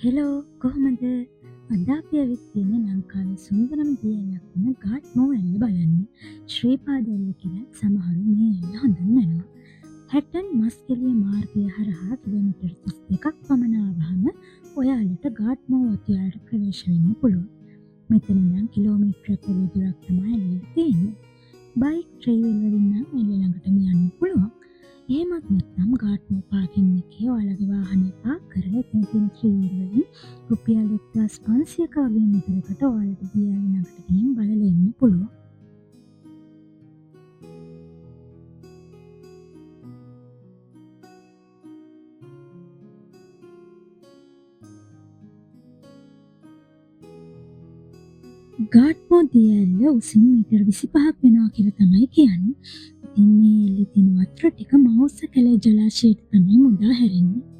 Hello කොහොමද අද අපි ඇවිත් තියෙන්නේ ලංකාවේ සුන්දරම දියැලක් වන ගාට්මෝ ඇල්ල බලන්න. ශ්‍රීපාද ඇල්ල කියලා සමහරු මේ ඇල්ල හඳුන්වනවා. හැටන් මස්කෙලිය මාර්ගය හරහා කිලෝමීටර් 32ක් පමණ ආවහම ඔයාලට ගාට්මෝ වතුයාලට ප්‍රවේශ වෙන්න පුළුවන්. මෙතන ඉඳන් කිලෝමීටරයක් වගේ දුරක් තමයි ඇල්ලට තියෙන්නේ. බයික් ට්‍රේවල් වලින් නම් ඇල්ල ළඟට යන්න පුළුවන්. එහෙමත් නැත්නම් ගාට්මෝ පාකින් එකේ ඔයාලගේ වාහනේ පාක් කරලා එතන තියෙන ට්‍රේවල් වලින් රුපියල් 1500ක වගේ මුදලකට ඔයාලට දියාල ළඟට ගිහින් බලලා එන්න පුළුවන්. ගාට්මෝ දියඇල්ල උසින් මීටර් 25ක් වෙනවා කියලා තමයි කියන්නේ. ඉතින් මේ ඇල්ලේ තියෙන වතුර ටික මවුස්ස කැලේ ජලාශයට තමයි මුදා හැරෙන්නේ.